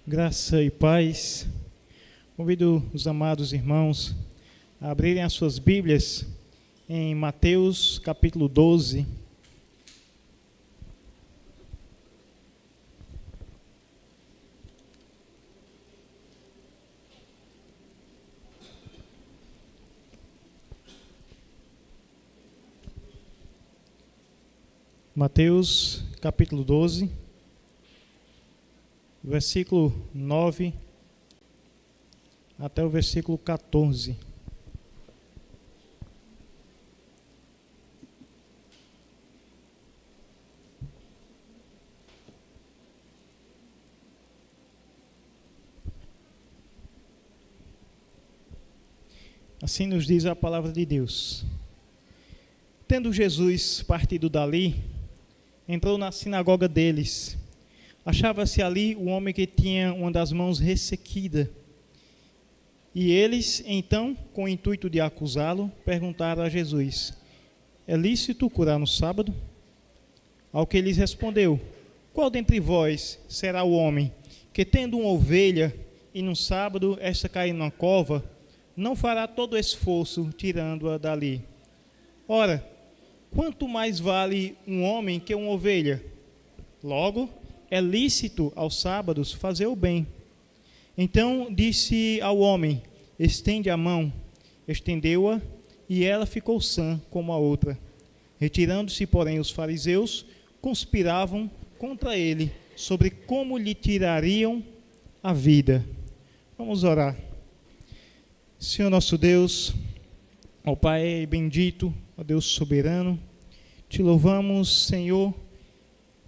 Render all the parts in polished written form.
Graça e paz. Convido os amados irmãos a abrirem as suas Bíblias em Mateus capítulo 12. Mateus capítulo 12. Versículo 9 até o versículo 14. Assim nos diz a palavra de Deus. Tendo Jesus partido dali, entrou na sinagoga deles. Achava-se ali um homem que tinha uma das mãos ressequida. E eles, então, com o intuito de acusá-lo, perguntaram a Jesus: é lícito curar no sábado? Ao que lhes respondeu: qual dentre vós será o homem que, tendo uma ovelha, e no sábado esta cair numa cova, não fará todo o esforço tirando-a dali? Ora, quanto mais vale um homem que uma ovelha? Logo, é lícito aos sábados fazer o bem. Então disse ao homem: estende a mão. Estendeu-a, e ela ficou sã como a outra. Retirando-se, porém, os fariseus, conspiravam contra ele sobre como lhe tirariam a vida. Vamos orar. Senhor nosso Deus, ó Pai bendito, ó Deus soberano, te louvamos, Senhor,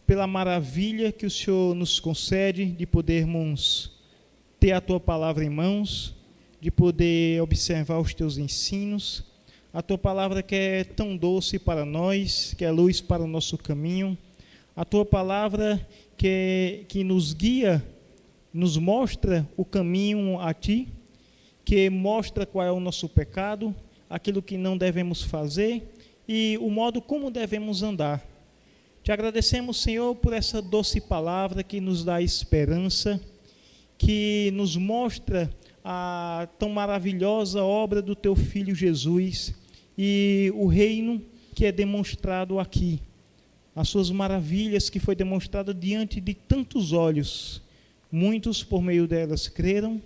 pela maravilha que o Senhor nos concede de podermos ter a Tua palavra em mãos, de poder observar os Teus ensinos, a Tua palavra que é tão doce para nós, que é luz para o nosso caminho, a Tua palavra que nos guia, nos mostra o caminho a Ti, que mostra qual é o nosso pecado, aquilo que não devemos fazer e o modo como devemos andar. Te agradecemos, Senhor, por essa doce palavra que nos dá esperança, que nos mostra a tão maravilhosa obra do Teu Filho Jesus e o reino que é demonstrado aqui, as Suas maravilhas que foi demonstrada diante de tantos olhos. Muitos por meio delas creram,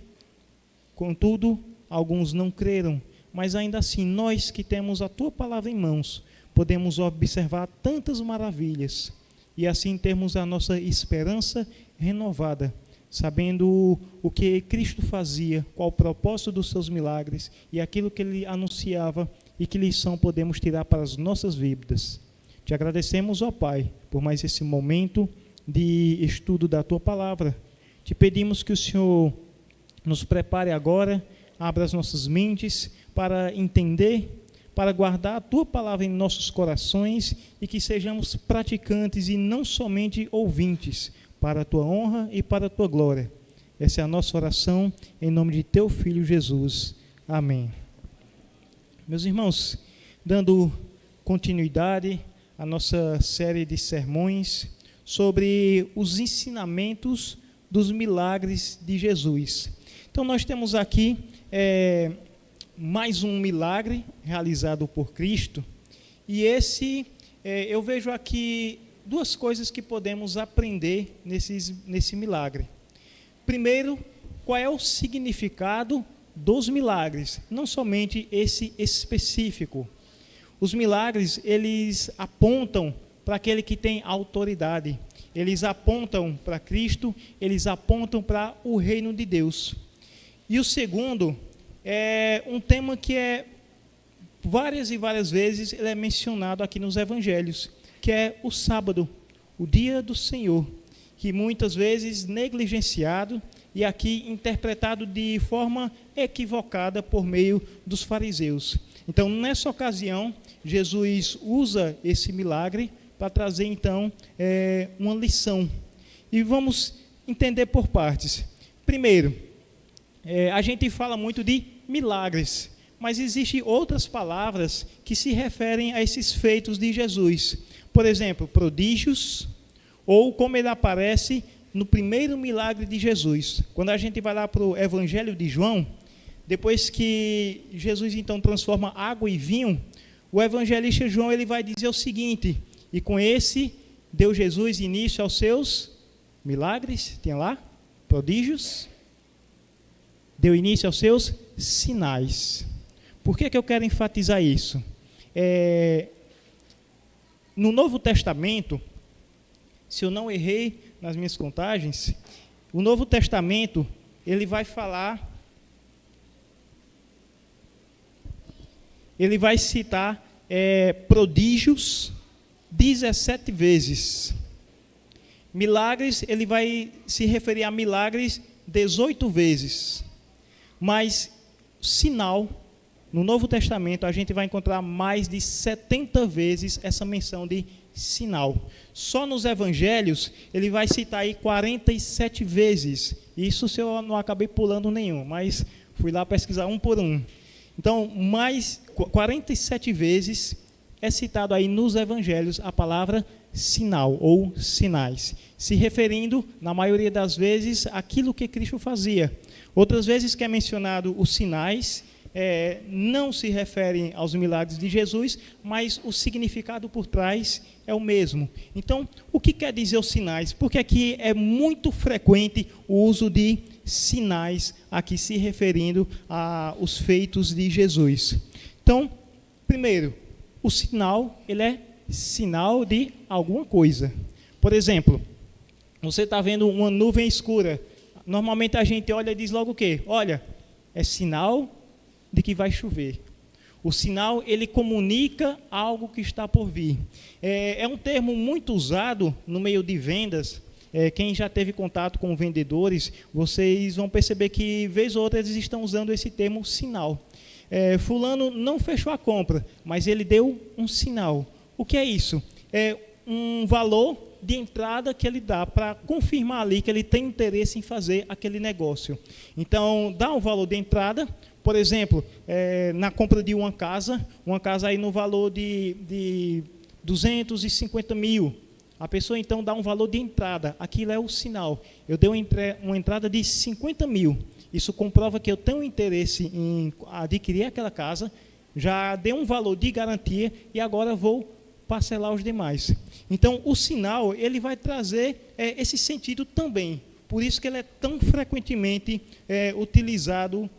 contudo, alguns não creram, mas ainda assim, nós que temos a Tua palavra em mãos, podemos observar tantas maravilhas e assim termos a nossa esperança renovada, sabendo o que Cristo fazia, qual o propósito dos seus milagres e aquilo que Ele anunciava e que lição podemos tirar para as nossas vidas. Te agradecemos, ó Pai, por mais esse momento de estudo da Tua palavra. Te pedimos que o Senhor nos prepare agora, abra as nossas mentes para entender, para guardar a Tua palavra em nossos corações e que sejamos praticantes e não somente ouvintes, para a Tua honra e para a Tua glória. Essa é a nossa oração, em nome de Teu Filho Jesus. Amém. Meus irmãos, dando continuidade à nossa série de sermões sobre os ensinamentos dos milagres de Jesus. Então, nós temos aqui mais um milagre realizado por Cristo, e eu vejo aqui duas coisas que podemos aprender nesse milagre. Primeiro, qual é o significado dos milagres, não somente esse específico. Os milagres, eles apontam para aquele que tem autoridade, eles apontam para Cristo, eles apontam para o reino de Deus. E o segundo é um tema que várias e várias vezes ele é mencionado aqui nos evangelhos, que é o sábado, o dia do Senhor, que muitas vezes negligenciado e aqui interpretado de forma equivocada por meio dos fariseus. Então, nessa ocasião, Jesus usa esse milagre para trazer, então, uma lição. E vamos entender por partes. Primeiro, a gente fala muito de milagres, mas existem outras palavras que se referem a esses feitos de Jesus. Por exemplo, prodígios, ou como ele aparece no primeiro milagre de Jesus. Quando a gente vai lá para o Evangelho de João, depois que Jesus então transforma água em vinho, o evangelista João ele vai dizer o seguinte: e com esse deu Jesus início aos seus milagres, tem lá, prodígios, deu início aos seus sinais. Por que eu quero enfatizar isso? No Novo Testamento, se eu não errei nas minhas contagens, o Novo Testamento ele vai falar, ele vai citar prodígios 17 vezes. Milagres, ele vai se referir a milagres 18 vezes. Mas sinal, no Novo Testamento, a gente vai encontrar mais de 70 vezes essa menção de sinal. Só nos evangelhos, ele vai citar aí 47 vezes. Isso se eu não acabei pulando nenhum, mas fui lá pesquisar um por um. Então, mais 47 vezes é citado aí nos evangelhos a palavra sinal ou sinais, se referindo, na maioria das vezes, àquilo que Cristo fazia. Outras vezes que é mencionado os sinais, não se referem aos milagres de Jesus, mas o significado por trás é o mesmo. Então, o que quer dizer os sinais? Porque aqui é muito frequente o uso de sinais, aqui se referindo aos feitos de Jesus. Então, primeiro, o sinal, ele é sinal de alguma coisa. Por exemplo, você está vendo uma nuvem escura. Normalmente a gente olha e diz logo o quê? Olha, é sinal de que vai chover. O sinal, ele comunica algo que está por vir. É um termo muito usado no meio de vendas. Quem já teve contato com vendedores, vocês vão perceber que, vez ou outra, eles estão usando esse termo sinal. Fulano não fechou a compra, mas ele deu um sinal. O que é isso? É um valor de entrada que ele dá para confirmar ali que ele tem interesse em fazer aquele negócio. Então, dá um valor de entrada. Por exemplo, na compra de uma casa aí no valor de 250 mil. A pessoa então dá um valor de entrada. Aquilo é o sinal. Eu dei uma entrada de 50 mil. Isso comprova que eu tenho interesse em adquirir aquela casa, já dei um valor de garantia e agora vou parcelar os demais. Então, o sinal, ele vai trazer esse sentido também. Por isso que ele é tão frequentemente utilizado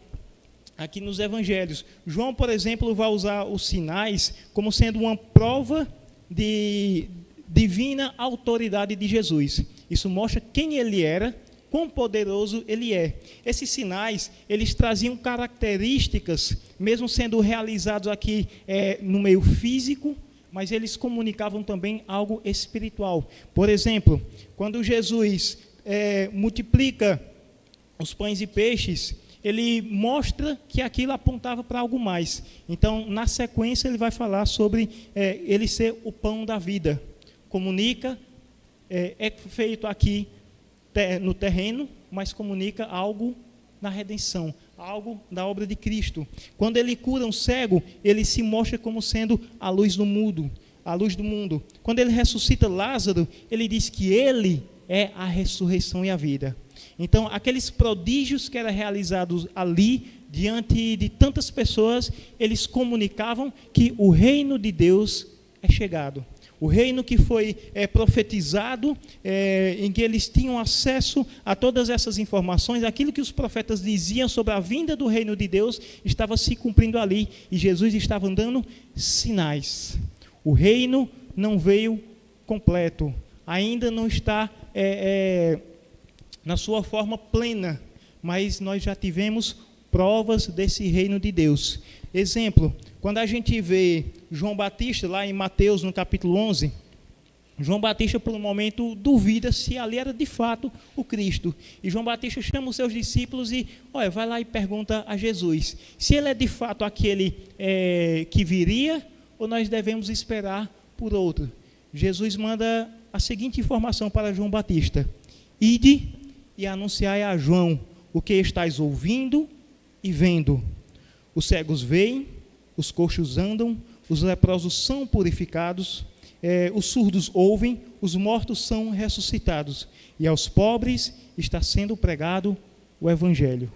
aqui nos evangelhos. João, por exemplo, vai usar os sinais como sendo uma prova de divina autoridade de Jesus. Isso mostra quem ele era, quão poderoso ele é. Esses sinais, eles traziam características, mesmo sendo realizados aqui no meio físico, mas eles comunicavam também algo espiritual. Por exemplo, quando Jesus multiplica os pães e peixes, ele mostra que aquilo apontava para algo mais. Então, na sequência, ele vai falar sobre ele ser o pão da vida. Comunica, é feito aqui no terreno, mas comunica algo na redenção, algo da obra de Cristo. Quando ele cura um cego, ele se mostra como sendo a luz do mundo, a luz do mundo. Quando ele ressuscita Lázaro, ele diz que ele é a ressurreição e a vida. Então, aqueles prodígios que eram realizados ali, diante de tantas pessoas, eles comunicavam que o reino de Deus é chegado. O reino que foi profetizado, em que eles tinham acesso a todas essas informações, aquilo que os profetas diziam sobre a vinda do reino de Deus, estava se cumprindo ali, e Jesus estava dando sinais. O reino não veio completo, ainda não está na sua forma plena, mas nós já tivemos provas desse reino de Deus. Exemplo, quando a gente vê João Batista, lá em Mateus, no capítulo 11, João Batista, por um momento, duvida se ali era de fato o Cristo. E João Batista chama os seus discípulos e, vai lá e pergunta a Jesus, se ele é de fato aquele que viria, ou nós devemos esperar por outro. Jesus manda a seguinte informação para João Batista: ide e anunciai a João o que estáis ouvindo e vendo. Os cegos veem, os coxos andam, os leprosos são purificados, os surdos ouvem, os mortos são ressuscitados, e aos pobres está sendo pregado o Evangelho.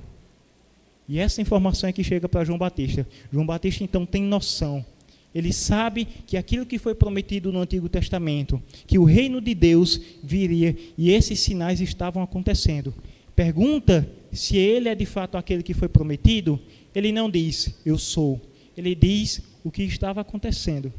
E essa informação é que chega para João Batista. João Batista, então, tem noção. Ele sabe que aquilo que foi prometido no Antigo Testamento, que o reino de Deus viria, e esses sinais estavam acontecendo. Pergunta se ele é de fato aquele que foi prometido. Ele não diz, eu sou. Ele diz o que estava acontecendo.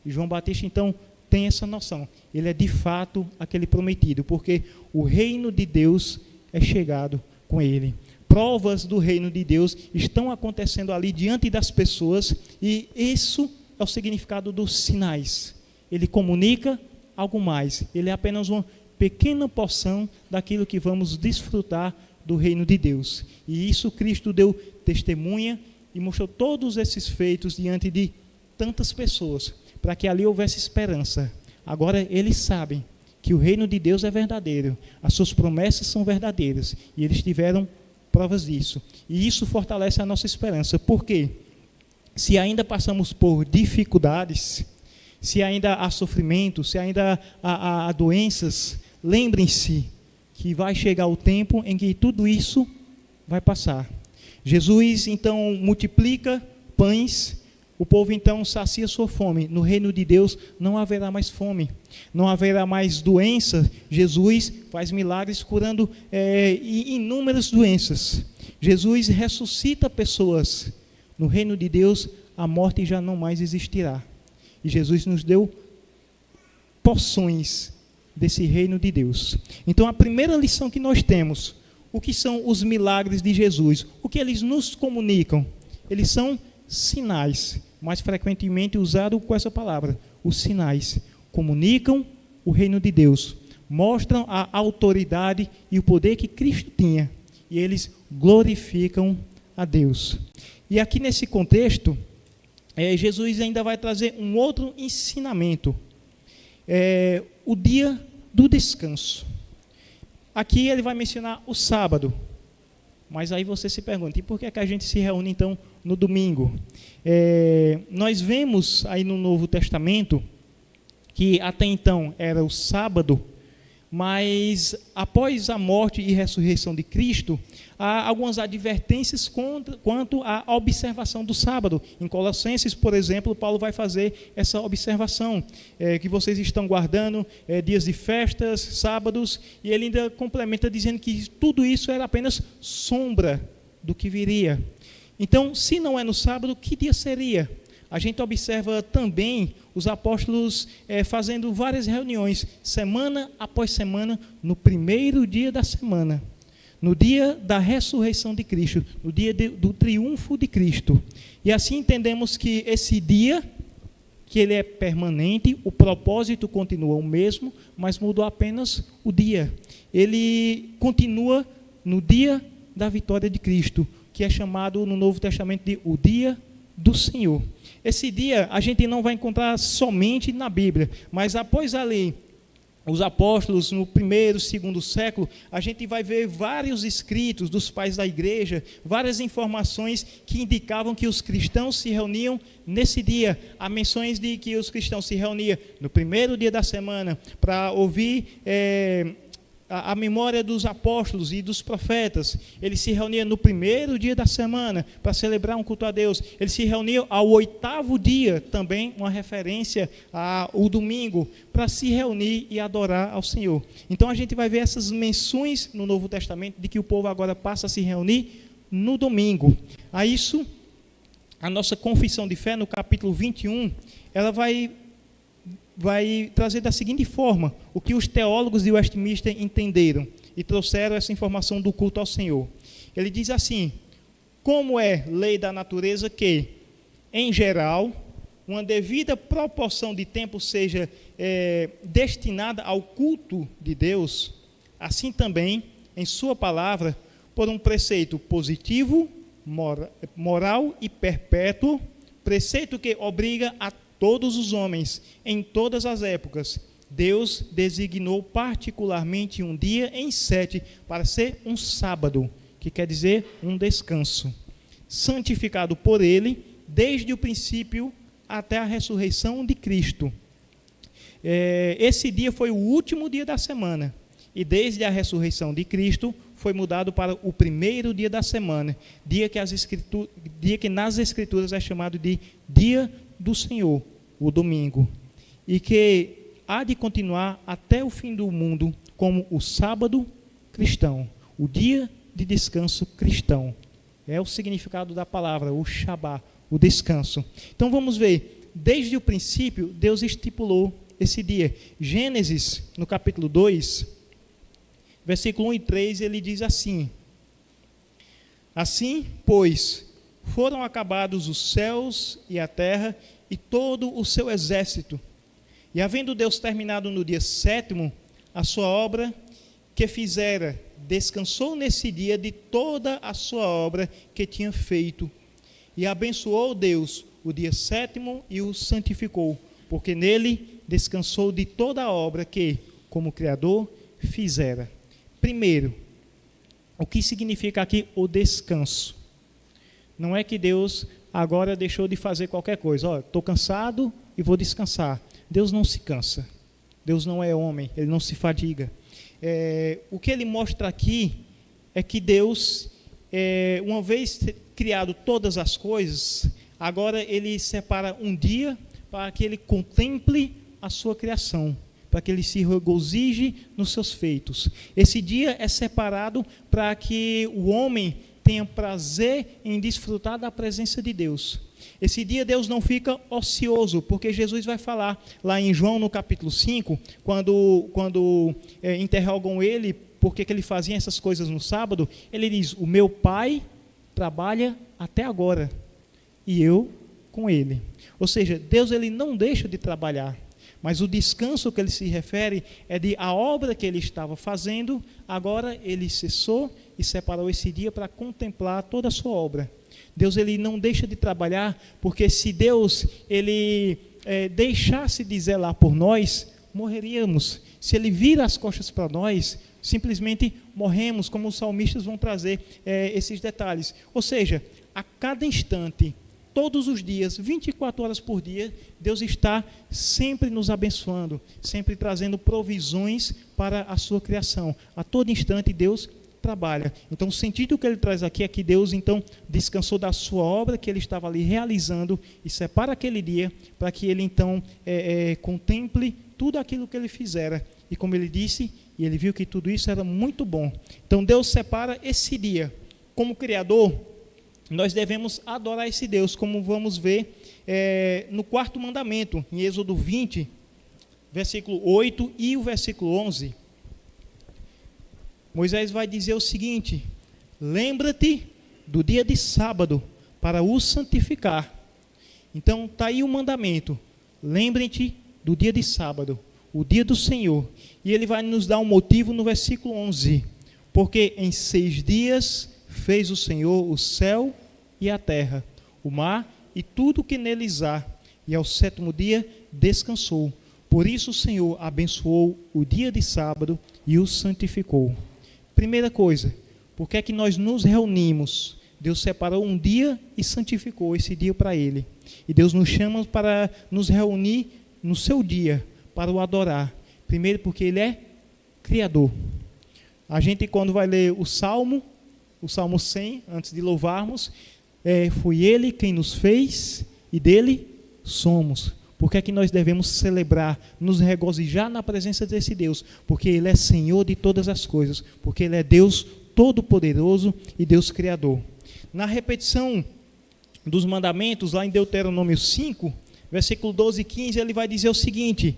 E João Batista, então, tem essa noção. Ele é de fato aquele prometido, porque o reino de Deus é chegado com ele. Provas do reino de Deus estão acontecendo ali diante das pessoas, e isso é o significado dos sinais. Ele comunica algo mais. Ele é apenas uma pequena porção daquilo que vamos desfrutar do reino de Deus. E isso Cristo deu testemunha e mostrou todos esses feitos diante de tantas pessoas, para que ali houvesse esperança. Agora eles sabem que o reino de Deus é verdadeiro, as suas promessas são verdadeiras, e eles tiveram provas disso. E isso fortalece a nossa esperança. Por quê? Se ainda passamos por dificuldades, se ainda há sofrimento, se ainda há doenças, lembrem-se que vai chegar o tempo em que tudo isso vai passar. Jesus, então, multiplica pães, o povo, então, sacia sua fome. No reino de Deus não haverá mais fome, não haverá mais doença. Jesus faz milagres curando inúmeras doenças. Jesus ressuscita pessoas. No reino de Deus, a morte já não mais existirá. E Jesus nos deu porções desse reino de Deus. Então, a primeira lição que nós temos, o que são os milagres de Jesus? O que eles nos comunicam? Eles são sinais, mais frequentemente usado com essa palavra. Os sinais comunicam o reino de Deus, mostram a autoridade e o poder que Cristo tinha, e eles glorificam a Deus. E aqui nesse contexto, Jesus ainda vai trazer um outro ensinamento, o dia do descanso. Aqui ele vai mencionar o sábado, mas aí você se pergunta, e por que a gente se reúne então no domingo? Nós vemos aí no Novo Testamento, que até então era o sábado, mas após a morte e ressurreição de Cristo, há algumas advertências quanto à observação do sábado. Em Colossenses, por exemplo, Paulo vai fazer essa observação, que vocês estão guardando dias de festas, sábados, e ele ainda complementa dizendo que tudo isso era apenas sombra do que viria. Então, se não é no sábado, que dia seria? A gente observa também os apóstolos fazendo várias reuniões, semana após semana, no primeiro dia da semana, no dia da ressurreição de Cristo, no dia do triunfo de Cristo. E assim entendemos que esse dia, que ele é permanente, o propósito continua o mesmo, mas mudou apenas o dia. Ele continua no dia da vitória de Cristo, que é chamado no Novo Testamento de o dia do Senhor. Esse dia a gente não vai encontrar somente na Bíblia, mas após ali, os apóstolos no primeiro, segundo século, a gente vai ver vários escritos dos pais da igreja, várias informações que indicavam que os cristãos se reuniam nesse dia. Há menções de que os cristãos se reuniam no primeiro dia da semana para ouvir a memória dos apóstolos e dos profetas. Eles se reuniam no primeiro dia da semana para celebrar um culto a Deus. Eles se reuniam ao 8º dia, também uma referência ao domingo, para se reunir e adorar ao Senhor. Então a gente vai ver essas menções no Novo Testamento de que o povo agora passa a se reunir no domingo. A isso, a nossa confissão de fé no capítulo 21, ela vai trazer da seguinte forma o que os teólogos de Westminster entenderam e trouxeram essa informação do culto ao Senhor. Ele diz assim: como é lei da natureza que, em geral, uma devida proporção de tempo seja destinada ao culto de Deus, assim também, em sua palavra, por um preceito positivo, moral e perpétuo, preceito que obriga a todos os homens, em todas as épocas, Deus designou particularmente um dia em 7 para ser um sábado, que quer dizer um descanso, santificado por Ele desde o princípio até a ressurreição de Cristo. esse dia foi o último dia da semana. E desde a ressurreição de Cristo, foi mudado para o primeiro dia da semana, dia que nas Escrituras é chamado de Dia do Senhor, o domingo, e que há de continuar até o fim do mundo como o sábado cristão, o dia de descanso cristão. É o significado da palavra, o Shabá, o descanso. Então vamos ver, desde o princípio, Deus estipulou esse dia. Gênesis, no capítulo 2, versículo 1 e 3, ele diz assim: Assim, pois, foram acabados os céus e a terra e todo o seu exército. E havendo Deus terminado no dia sétimo a sua obra que fizera, descansou nesse dia de toda a sua obra que tinha feito. E abençoou Deus o dia sétimo e o santificou, porque nele descansou de toda a obra que, como Criador, fizera. Primeiro, o que significa aqui o descanso? Não é que Deus agora deixou de fazer qualquer coisa. Estou cansado e vou descansar. Deus não se cansa. Deus não é homem, ele não se fadiga. O que ele mostra aqui é que Deus, uma vez criado todas as coisas, agora ele separa um dia para que ele contemple a sua criação, para que ele se regozije nos seus feitos. Esse dia é separado para que o homem tenha prazer em desfrutar da presença de Deus. Esse dia Deus não fica ocioso, porque Jesus vai falar lá em João no capítulo 5, quando interrogam ele por que ele fazia essas coisas no sábado, ele diz: o meu Pai trabalha até agora e eu com ele. Ou seja, Deus ele não deixa de trabalhar, mas o descanso que ele se refere é de a obra que ele estava fazendo, agora ele cessou e separou esse dia para contemplar toda a sua obra. Deus ele não deixa de trabalhar, porque se Deus ele deixasse de zelar por nós, morreríamos. Se ele vira as costas para nós, simplesmente morremos, como os salmistas vão trazer esses detalhes. Ou seja, a cada instante, todos os dias, 24 horas por dia, Deus está sempre nos abençoando, sempre trazendo provisões para a sua criação. A todo instante Deus trabalha. Então o sentido que ele traz aqui é que Deus então descansou da sua obra que ele estava ali realizando e separa aquele dia para que ele então contemple tudo aquilo que ele fizera. E como ele disse, e ele viu que tudo isso era muito bom. Então Deus separa esse dia. Como Criador, nós devemos adorar esse Deus, como vamos ver no quarto mandamento, em Êxodo 20, versículo 8 e o versículo 11. Moisés vai dizer o seguinte: lembra-te do dia de sábado para o santificar. Então está aí o mandamento: lembre-te do dia de sábado, o dia do Senhor. E ele vai nos dar um motivo no versículo 11: porque em 6 dias fez o Senhor o céu e a terra, o mar e tudo que neles há, e ao 7º dia descansou. Por isso o Senhor abençoou o dia de sábado e o santificou. Primeira coisa, por que é que nós nos reunimos? Deus separou um dia e santificou esse dia para Ele. E Deus nos chama para nos reunir no seu dia, para o adorar. Primeiro porque Ele é Criador. A gente quando vai ler o Salmo 100, antes de louvarmos, foi Ele quem nos fez e dele somos. Por que é que nós devemos celebrar, nos regozijar na presença desse Deus? Porque Ele é Senhor de todas as coisas, porque Ele é Deus Todo-Poderoso e Deus Criador. Na repetição dos mandamentos, lá em Deuteronômio 5, versículo 12 e 15, ele vai dizer o seguinte: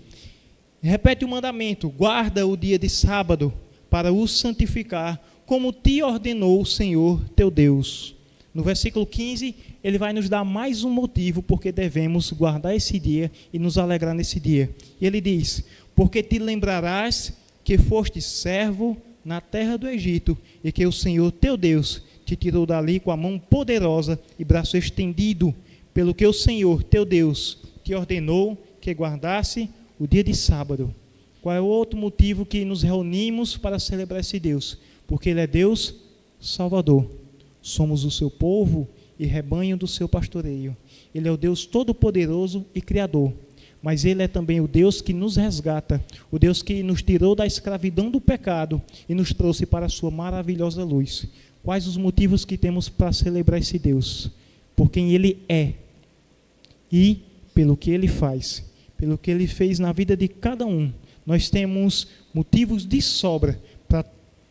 repete o mandamento: guarda o dia de sábado para o santificar, como te ordenou o Senhor teu Deus. No versículo 15, ele vai nos dar mais um motivo porque devemos guardar esse dia e nos alegrar nesse dia. E ele diz: porque te lembrarás que foste servo na terra do Egito e que o Senhor teu Deus te tirou dali com a mão poderosa e braço estendido, pelo que o Senhor teu Deus te ordenou que guardasse o dia de sábado. Qual é o outro motivo que nos reunimos para celebrar esse Deus? Porque Ele é Deus Salvador. Somos o seu povo e rebanho do seu pastoreio. Ele é o Deus Todo-Poderoso e Criador. mas Ele é também o Deus que nos resgata, o Deus que nos tirou da escravidão do pecado e nos trouxe para a sua maravilhosa luz. Quais os motivos que temos para celebrar esse Deus? Por quem Ele é e pelo que Ele faz, pelo que Ele fez na vida de cada um. Nós temos motivos de sobra para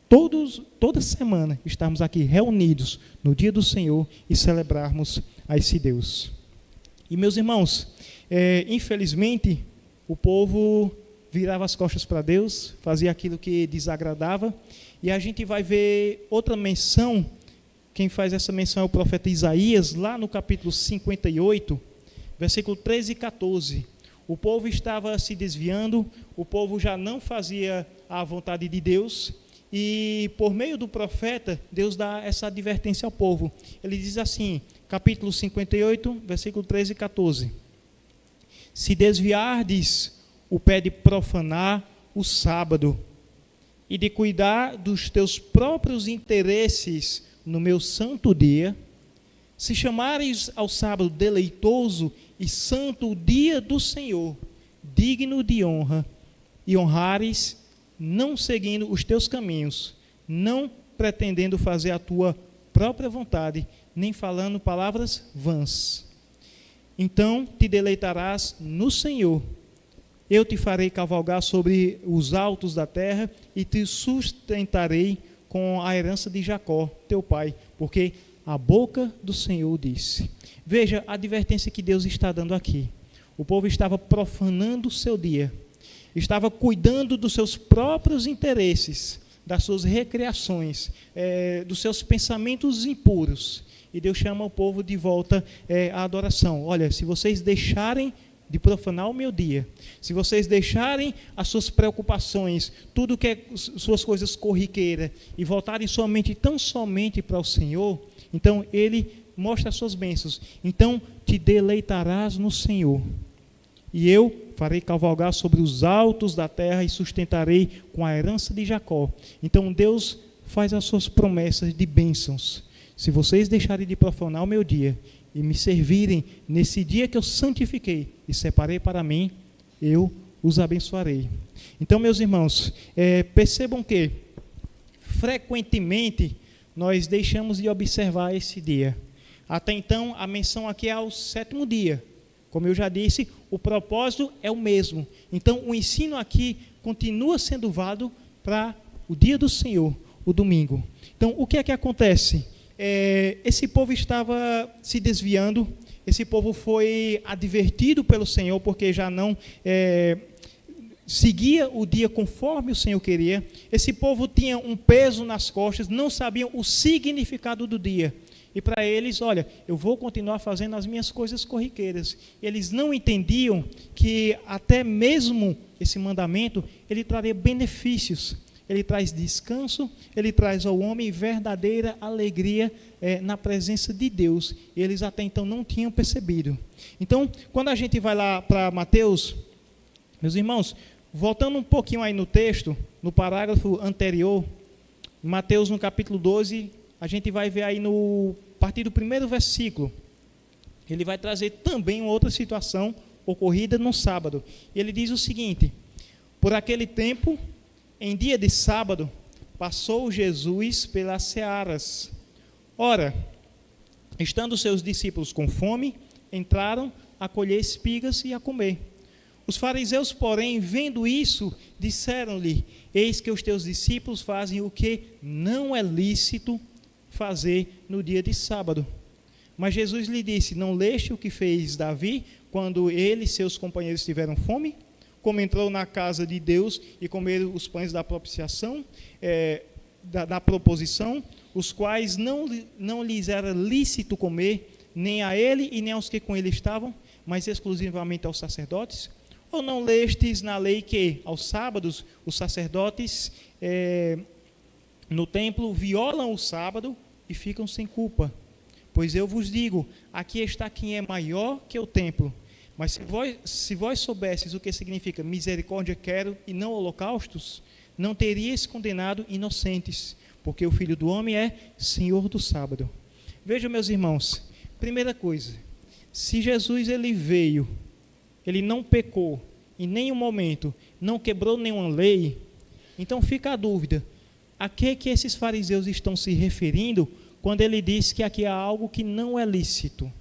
toda semana estarmos aqui reunidos no dia do Senhor e celebrarmos a esse Deus. E meus irmãos, infelizmente, o povo virava as costas para Deus, fazia aquilo que desagradava, e a gente vai ver outra menção. Quem faz essa menção é o profeta Isaías, lá no capítulo 58, versículo 13 e 14. O povo estava se desviando, o povo já não fazia a vontade de Deus, e por meio do profeta, Deus dá essa advertência ao povo. Ele diz assim, capítulo 58, versículo 13 e 14. Se desviardes o pé de profanar o sábado e de cuidar dos teus próprios interesses no meu santo dia, se chamares ao sábado deleitoso e santo o dia do Senhor, digno de honra, e honrares, não seguindo os teus caminhos, não pretendendo fazer a tua própria vontade, nem falando palavras vãs. Então te deleitarás no Senhor. Eu te farei cavalgar sobre os altos da terra e te sustentarei com a herança de Jacó, teu pai, porque a boca do Senhor disse. Veja a advertência que Deus está dando aqui. O povo estava profanando o seu dia, estava cuidando dos seus próprios interesses, das suas recreações, dos seus pensamentos impuros. E Deus chama o povo de volta à adoração. Olha, se vocês deixarem de profanar o meu dia, se vocês deixarem as suas preocupações, tudo que é suas coisas corriqueiras, e voltarem sua mente tão somente para o Senhor, então Ele mostra as suas bênçãos. Então te deleitarás no Senhor, e eu farei cavalgar sobre os altos da terra e sustentarei com a herança de Jacó. Então Deus faz as suas promessas de bênçãos. Se vocês deixarem de profanar o meu dia e me servirem nesse dia que eu santifiquei e separei para mim, eu os abençoarei. Então, meus irmãos, percebam que frequentemente nós deixamos de observar esse dia. Até então, a menção aqui é ao sétimo dia. Como eu já disse, o propósito é o mesmo. Então, o ensino aqui continua sendo válido para o dia do Senhor, o domingo. Então, o que é que acontece? Esse povo estava se desviando, esse povo foi advertido pelo Senhor, porque já não seguia o dia conforme o Senhor queria. Esse povo tinha um peso nas costas, não sabiam o significado do dia. E para eles, olha, eu vou continuar fazendo as minhas coisas corriqueiras. Eles não entendiam que até mesmo esse mandamento, ele traria benefícios. Ele traz descanso, ele traz ao homem verdadeira alegria na presença de Deus. Eles até então não tinham percebido. Então, quando a gente vai lá para Mateus, meus irmãos, voltando um pouquinho aí no texto, no parágrafo anterior, Mateus no capítulo 12, a gente vai ver aí no partir do primeiro versículo, ele vai trazer também uma outra situação ocorrida no sábado. Ele diz o seguinte: por aquele tempo, em dia de sábado, passou Jesus pelas searas. Ora, estando seus discípulos com fome, entraram a colher espigas e a comer. Os fariseus, porém, vendo isso, disseram-lhe: eis que os teus discípulos fazem o que não é lícito fazer no dia de sábado. Mas Jesus lhe disse: não leste o que fez Davi, quando ele e seus companheiros tiveram fome? Como entrou na casa de Deus e comeram os pães da propiciação, da proposição, os quais não lhes era lícito comer, nem a ele e nem aos que com ele estavam, mas exclusivamente aos sacerdotes? Ou não lestes na lei que, aos sábados, os sacerdotes no templo violam o sábado e ficam sem culpa? Pois eu vos digo, aqui está quem é maior que o templo. Mas se vós soubesseis o que significa misericórdia quero e não holocaustos, não teríeis condenado inocentes, porque o Filho do Homem é Senhor do sábado. Vejam, meus irmãos, primeira coisa, se Jesus ele veio ele não pecou em nenhum momento, não quebrou nenhuma lei, então fica a dúvida, a que esses fariseus estão se referindo quando ele diz que aqui há algo que não é lícito?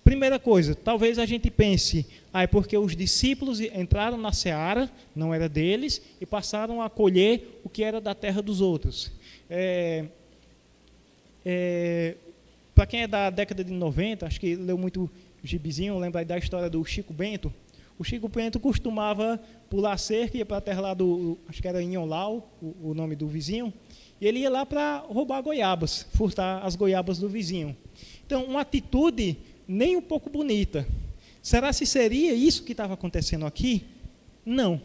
Primeira coisa, talvez a gente pense, é porque os discípulos entraram na seara, não era deles, e passaram a colher o que era da terra dos outros. Para quem é da década de 90, acho que leu muito gibizinho, lembra aí da história do Chico Bento. O Chico Bento costumava pular cerca, ia para a terra lá acho que era Inholau, o nome do vizinho, e ele ia lá para roubar goiabas, furtar as goiabas do vizinho. Então, uma atitude nem um pouco bonita. Será se seria isso que estava acontecendo aqui? Não.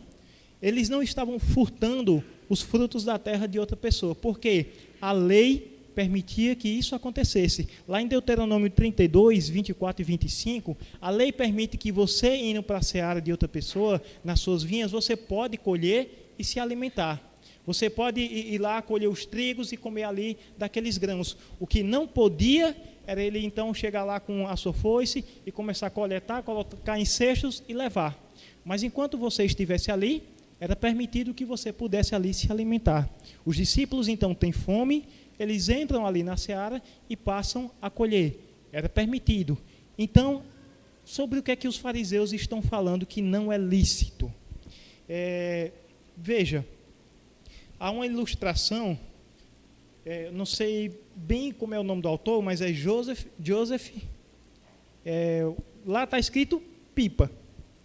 Eles não estavam furtando os frutos da terra de outra pessoa, porque a lei permitia que isso acontecesse. Lá em Deuteronômio 32, 24 e 25, a lei permite que você, indo para a seara de outra pessoa, nas suas vinhas, você pode colher e se alimentar. Você pode ir lá colher os trigos e comer ali daqueles grãos. O que não podia era ele então chegar lá com a sua foice e começar a coletar, colocar em cestos e levar. Mas enquanto você estivesse ali, era permitido que você pudesse ali se alimentar. Os discípulos então têm fome, eles entram ali na seara e passam a colher. Era permitido. Então, sobre o que é que os fariseus estão falando que não é lícito? Veja, há uma ilustração, não sei bem como é o nome do autor, mas é Joseph, lá está escrito Pipa.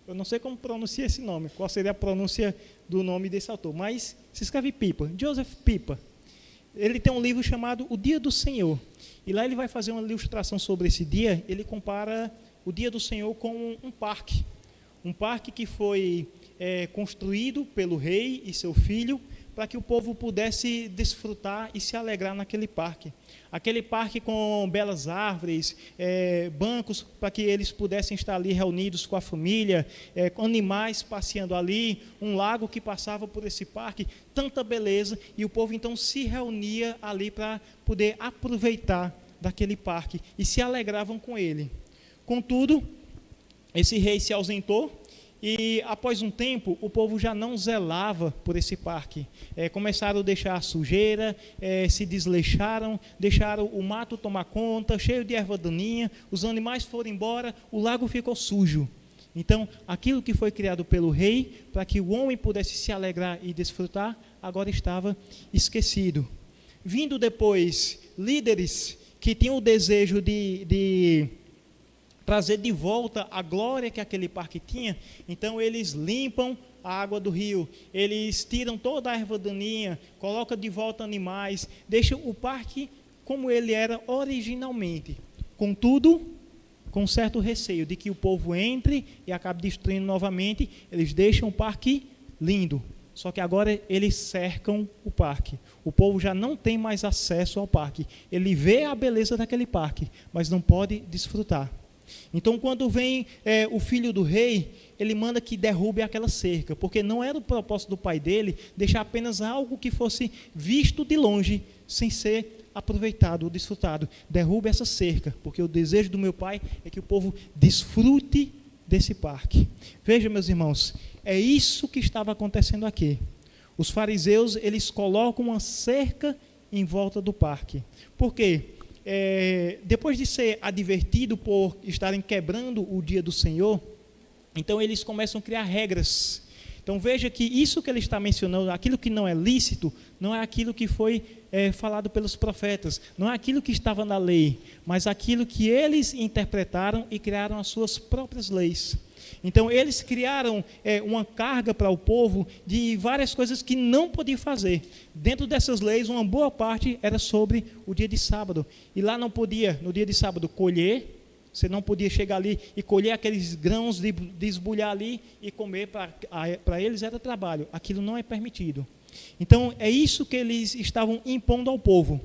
Eu não sei como pronuncia esse nome, qual seria a pronúncia do nome desse autor, mas se escreve Pipa, Joseph Pipa. Ele tem um livro chamado O Dia do Senhor, e lá ele vai fazer uma ilustração sobre esse dia. Ele compara o Dia do Senhor com um parque que foi construído pelo rei e seu filho, para que o povo pudesse desfrutar e se alegrar naquele parque. Aquele parque com belas árvores, bancos para que eles pudessem estar ali reunidos com a família, animais passeando ali, um lago que passava por esse parque, tanta beleza, e o povo então se reunia ali para poder aproveitar daquele parque e se alegravam com ele. Contudo, esse rei se ausentou, e após um tempo, o povo já não zelava por esse parque. Começaram a deixar sujeira, se desleixaram, deixaram o mato tomar conta, cheio de erva daninha, os animais foram embora, o lago ficou sujo. Então, aquilo que foi criado pelo rei, para que o homem pudesse se alegrar e desfrutar, agora estava esquecido. Vindo depois líderes que tinham o desejo de trazer de volta a glória que aquele parque tinha, então eles limpam a água do rio, eles tiram toda a erva daninha, colocam de volta animais, deixam o parque como ele era originalmente. Contudo, com certo receio de que o povo entre e acabe destruindo novamente, eles deixam o parque lindo. Só que agora eles cercam o parque. O povo já não tem mais acesso ao parque. Ele vê a beleza daquele parque, mas não pode desfrutar. Então, quando vem o filho do rei, ele manda que derrube aquela cerca, porque não era o propósito do pai dele deixar apenas algo que fosse visto de longe, sem ser aproveitado ou desfrutado. Derrube essa cerca, porque o desejo do meu pai é que o povo desfrute desse parque. Veja, meus irmãos, é isso que estava acontecendo aqui. Os fariseus, eles colocam uma cerca em volta do parque. Por quê? Depois de ser advertido por estarem quebrando o dia do Senhor, então eles começam a criar regras. Então veja que isso que ele está mencionando, aquilo que não é lícito, não é aquilo que foi falado pelos profetas, não é aquilo que estava na lei, mas aquilo que eles interpretaram e criaram as suas próprias leis. Então eles criaram uma carga para o povo de várias coisas que não podiam fazer. Dentro dessas leis, uma boa parte era sobre o dia de sábado. E lá não podia, no dia de sábado, colher. Você não podia chegar ali e colher aqueles grãos, desbulhar ali e comer. Para eles era trabalho. Aquilo não é permitido. Então é isso que eles estavam impondo ao povo.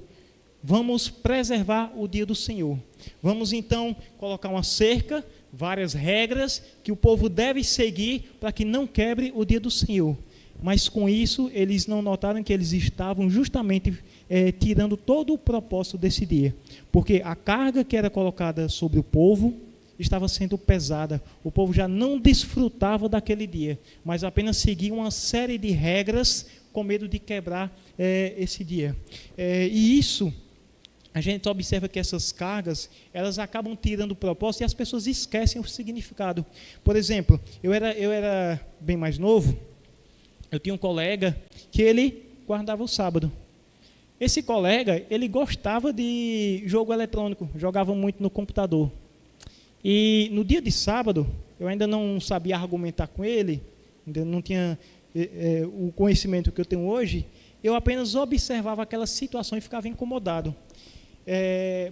Vamos preservar o dia do Senhor. Vamos então colocar uma cerca, várias regras que o povo deve seguir para que não quebre o dia do Senhor. Mas com isso, eles não notaram que eles estavam justamente tirando todo o propósito desse dia. Porque a carga que era colocada sobre o povo estava sendo pesada. O povo já não desfrutava daquele dia, mas apenas seguia uma série de regras com medo de quebrar esse dia. E isso, a gente observa que essas cargas, elas acabam tirando o propósito e as pessoas esquecem o significado. Por exemplo, eu era bem mais novo, eu tinha um colega que ele guardava o sábado. Esse colega, ele gostava de jogo eletrônico, jogava muito no computador. E no dia de sábado, eu ainda não sabia argumentar com ele, ainda não tinha o conhecimento que eu tenho hoje, eu apenas observava aquela situação e ficava incomodado.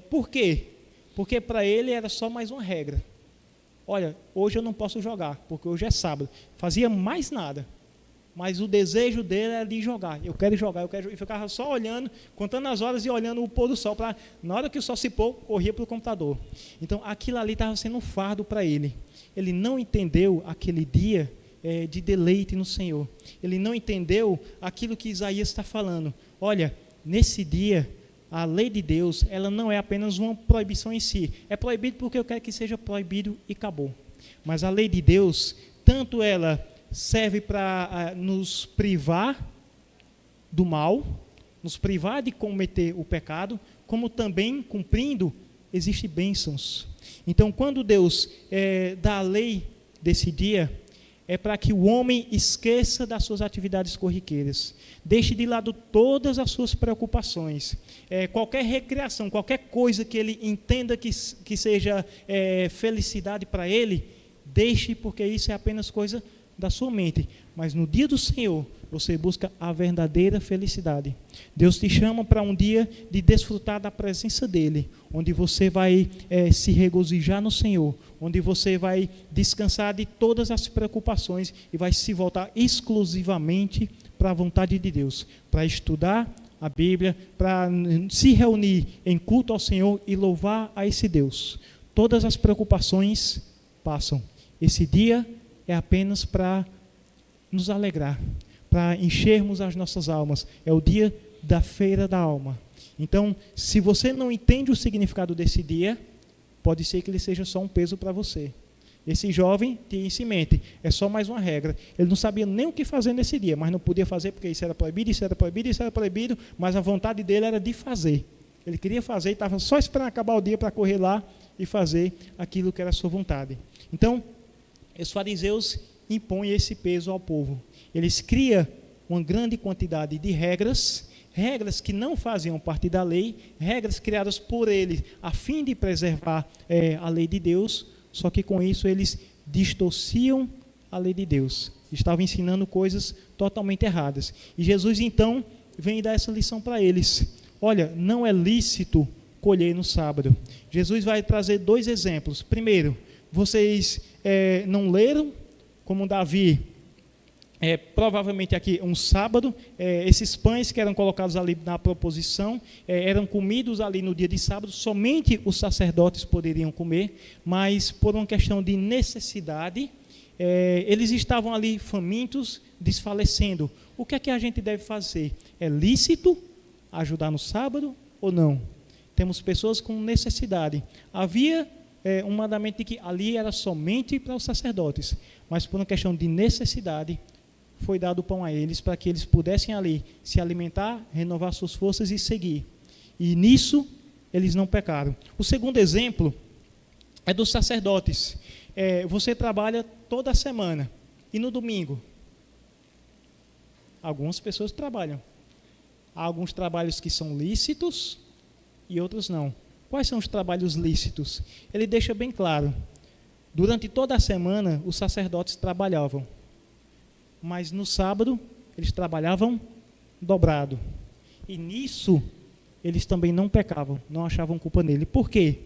Por quê? Porque para ele era só mais uma regra. Olha, hoje eu não posso jogar, porque hoje é sábado. Fazia mais nada. Mas o desejo dele era de jogar. Eu quero jogar. E ficava só olhando, contando as horas e olhando o pôr do sol. Na hora que o sol se pôr, corria para o computador. Então, aquilo ali estava sendo um fardo para ele. Ele não entendeu aquele dia de deleite no Senhor. Ele não entendeu aquilo que Isaías está falando. Olha, nesse dia, a lei de Deus, ela não é apenas uma proibição em si. É proibido porque eu quero que seja proibido e acabou. Mas a lei de Deus, tanto ela serve para nos privar do mal, nos privar de cometer o pecado, como também, cumprindo, existem bênçãos. Então, quando Deus dá a lei desse dia, é para que o homem esqueça das suas atividades corriqueiras, deixe de lado todas as suas preocupações, qualquer recreação, qualquer coisa que ele entenda que seja felicidade para ele, deixe, porque isso é apenas coisa da sua mente. Mas no dia do Senhor, você busca a verdadeira felicidade. Deus te chama para um dia de desfrutar da presença dEle, onde você vai se regozijar no Senhor, onde você vai descansar de todas as preocupações e vai se voltar exclusivamente para a vontade de Deus, para estudar a Bíblia, para se reunir em culto ao Senhor e louvar a esse Deus. Todas as preocupações passam. Esse dia é apenas para nos alegrar, para enchermos as nossas almas. É o dia da feira da alma. Então, se você não entende o significado desse dia, pode ser que ele seja só um peso para você. Esse jovem tinha isso em mente, é só mais uma regra. Ele não sabia nem o que fazer nesse dia, mas não podia fazer porque isso era proibido, isso era proibido, isso era proibido, mas a vontade dele era de fazer. Ele queria fazer e estava só esperando acabar o dia para correr lá e fazer aquilo que era a sua vontade. Então, os fariseus impõem esse peso ao povo. Eles criam uma grande quantidade de regras que não faziam parte da lei, regras criadas por eles a fim de preservar a lei de Deus, só que com isso eles distorciam a lei de Deus. Estavam ensinando coisas totalmente erradas. E Jesus então vem dar essa lição para eles. Olha, não é lícito colher no sábado. Jesus vai trazer 2 exemplos. Primeiro, vocês não leram, como Davi, provavelmente aqui um sábado, esses pães que eram colocados ali na proposição, eram comidos ali no dia de sábado, somente os sacerdotes poderiam comer, mas por uma questão de necessidade, eles estavam ali famintos, desfalecendo. O que é que a gente deve fazer? É lícito ajudar no sábado ou não? Temos pessoas com necessidade. Havia um mandamento de que ali era somente para os sacerdotes, mas por uma questão de necessidade, foi dado o pão a eles, para que eles pudessem ali se alimentar, renovar suas forças e seguir. E nisso, eles não pecaram. O segundo exemplo é dos sacerdotes. Você trabalha toda a semana, e no domingo? Algumas pessoas trabalham. Há alguns trabalhos que são lícitos, e outros não. Quais são os trabalhos lícitos? Ele deixa bem claro. Durante toda a semana, os sacerdotes trabalhavam. Mas no sábado, eles trabalhavam dobrado. E nisso, eles também não pecavam, não achavam culpa nele. Por quê?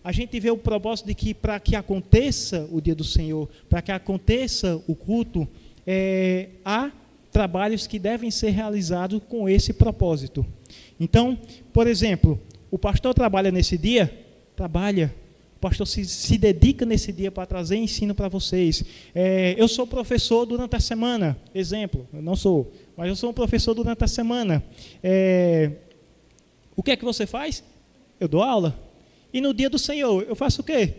A gente vê o propósito de que para que aconteça o dia do Senhor, para que aconteça o culto, há trabalhos que devem ser realizados com esse propósito. Então, por exemplo, o pastor trabalha nesse dia? Trabalha. O pastor se dedica nesse dia para trazer ensino para vocês. Eu sou professor durante a semana. Exemplo, eu não sou, mas eu sou um professor durante a semana. O que é que você faz? Eu dou aula. E no dia do Senhor, eu faço o quê?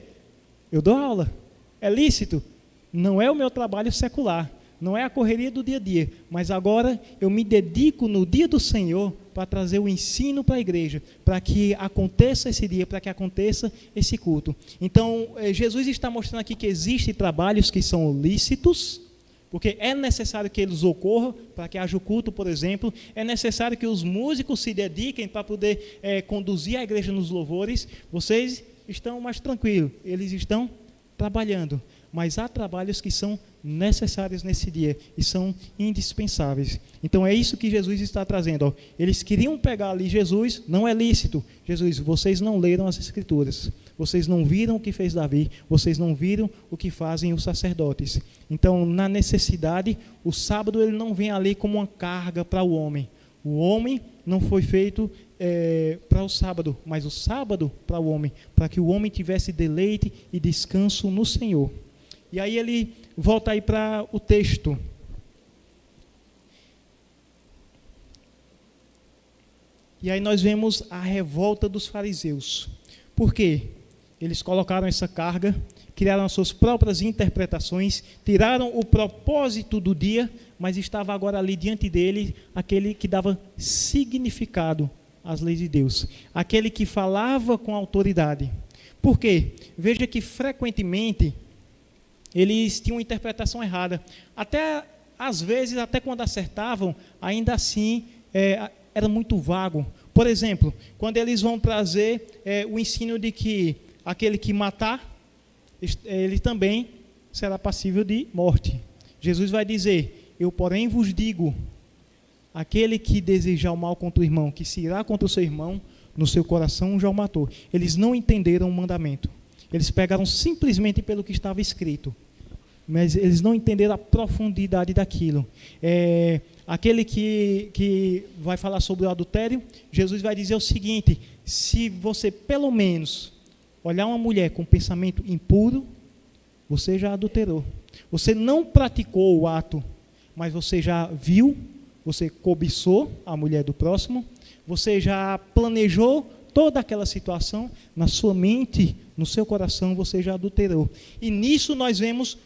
Eu dou aula. É lícito? Não é o meu trabalho secular, não é a correria do dia a dia, mas agora eu me dedico no dia do Senhor para trazer o ensino para a igreja, para que aconteça esse dia, para que aconteça esse culto. Então, Jesus está mostrando aqui que existem trabalhos que são lícitos, porque é necessário que eles ocorram, para que haja o culto, por exemplo, é necessário que os músicos se dediquem para poder conduzir a igreja nos louvores. Vocês estão mais tranquilos, eles estão trabalhando, mas há trabalhos que são necessários nesse dia e são indispensáveis. Então é isso que Jesus está trazendo. Eles queriam pegar ali Jesus, não é lícito. Jesus, vocês não leram as Escrituras, vocês não viram o que fez Davi, vocês não viram o que fazem os sacerdotes. Então, na necessidade, o sábado ele não vem ali como uma carga para o homem. O homem não foi feito para o sábado, mas o sábado para o homem, para que o homem tivesse deleite e descanso no Senhor. E aí ele volta aí para o texto. E aí nós vemos a revolta dos fariseus. Por quê? Eles colocaram essa carga, criaram as suas próprias interpretações, tiraram o propósito do dia, mas estava agora ali diante dele aquele que dava significado às leis de Deus, aquele que falava com autoridade. Por quê? Veja que frequentemente eles tinham uma interpretação errada. Até, às vezes, até quando acertavam, ainda assim, era muito vago. Por exemplo, quando eles vão trazer o ensino de que aquele que matar, ele também será passível de morte. Jesus vai dizer, eu porém vos digo, aquele que desejar o mal contra o irmão, que se irá contra o seu irmão, no seu coração já o matou. Eles não entenderam o mandamento. Eles pegaram simplesmente pelo que estava escrito, mas eles não entenderam a profundidade daquilo. Aquele que vai falar sobre o adultério, Jesus vai dizer o seguinte, se você pelo menos olhar uma mulher com pensamento impuro, você já adulterou. Você não praticou o ato, mas você já viu, você cobiçou a mulher do próximo, você já planejou toda aquela situação, na sua mente, no seu coração, você já adulterou. E nisso nós vemos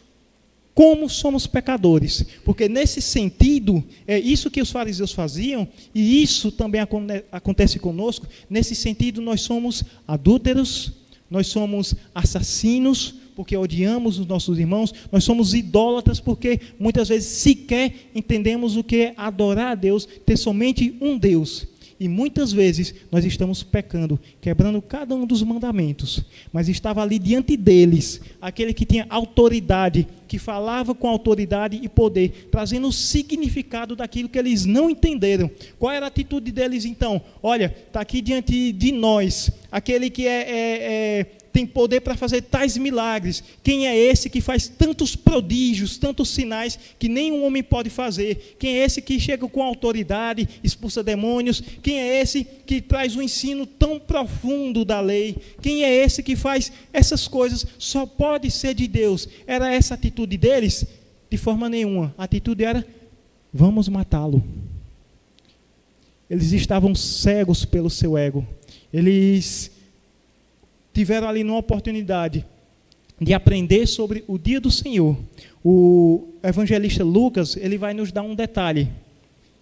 como somos pecadores, porque nesse sentido, é isso que os fariseus faziam, e isso também acontece conosco. Nesse sentido, nós somos adúlteros, nós somos assassinos, porque odiamos os nossos irmãos, nós somos idólatras, porque muitas vezes sequer entendemos o que é adorar a Deus, ter somente um Deus. E muitas vezes nós estamos pecando, quebrando cada um dos mandamentos. Mas estava ali diante deles, aquele que tinha autoridade, que falava com autoridade e poder, trazendo o significado daquilo que eles não entenderam. Qual era a atitude deles então? Olha, está aqui diante de nós, aquele que tem poder para fazer tais milagres. Quem é esse que faz tantos prodígios, tantos sinais que nenhum homem pode fazer? Quem é esse que chega com autoridade, expulsa demônios? Quem é esse que traz um ensino tão profundo da lei? Quem é esse que faz essas coisas? Só pode ser de Deus. Era essa a atitude deles? De forma nenhuma. A atitude era, vamos matá-lo. Eles estavam cegos pelo seu ego. Eles tiveram ali uma oportunidade de aprender sobre o dia do Senhor. O evangelista Lucas, ele vai nos dar um detalhe.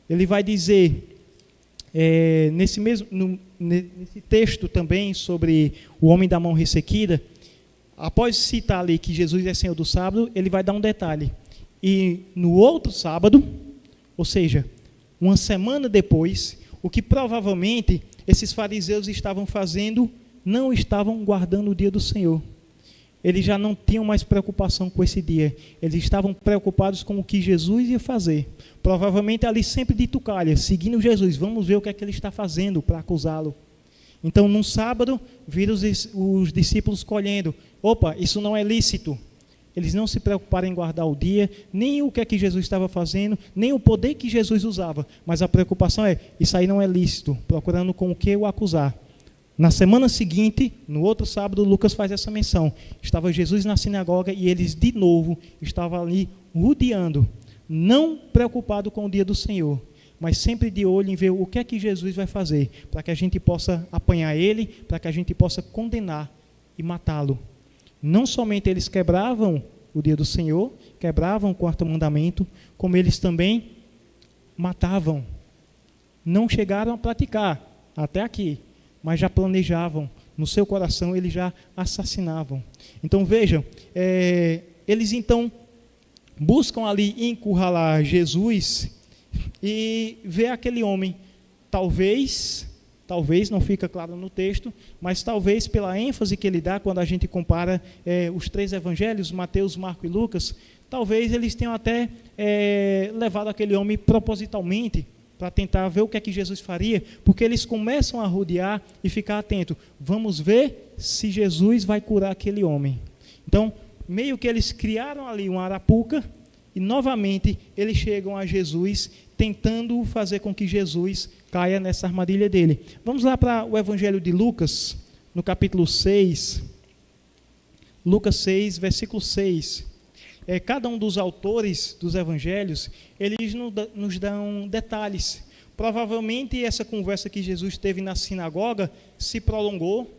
Ele vai dizer, nesse texto também, sobre o homem da mão ressequida, após citar ali que Jesus é Senhor do sábado, ele vai dar um detalhe. E no outro sábado, ou seja, uma semana depois, o que provavelmente esses fariseus estavam fazendo, não estavam guardando o dia do Senhor. Eles já não tinham mais preocupação com esse dia. Eles estavam preocupados com o que Jesus ia fazer. Provavelmente ali sempre de tucalha, seguindo Jesus. Vamos ver o que é que ele está fazendo para acusá-lo. Então, num sábado, viram os discípulos colhendo. Opa, isso não é lícito. Eles não se preocuparam em guardar o dia, nem o que é que Jesus estava fazendo, nem o poder que Jesus usava. Mas a preocupação é, isso aí não é lícito, procurando com o que o acusar. Na semana seguinte, no outro sábado, Lucas faz essa menção. Estava Jesus na sinagoga e eles de novo estavam ali rodeando, não preocupado com o dia do Senhor, mas sempre de olho em ver o que é que Jesus vai fazer, para que a gente possa apanhar ele, para que a gente possa condenar e matá-lo. Não somente eles quebravam o dia do Senhor, quebravam o quarto mandamento, como eles também matavam. Não chegaram a praticar até aqui, mas já planejavam. No seu coração, eles já assassinavam. Então, vejam, eles então buscam ali encurralar Jesus e ver aquele homem, talvez, não fica claro no texto, mas talvez pela ênfase que ele dá quando a gente compara os três evangelhos, Mateus, Marcos e Lucas, talvez eles tenham até levado aquele homem propositalmente para tentar ver o que é que Jesus faria, porque eles começam a rodear e ficar atento. Vamos ver se Jesus vai curar aquele homem. Então, meio que eles criaram ali uma arapuca e novamente eles chegam a Jesus tentando fazer com que Jesus caia nessa armadilha dele. Vamos lá para o Evangelho de Lucas, no capítulo 6. Lucas 6, versículo 6. Cada um dos autores dos evangelhos, eles nos dão detalhes. Provavelmente essa conversa que Jesus teve na sinagoga se prolongou,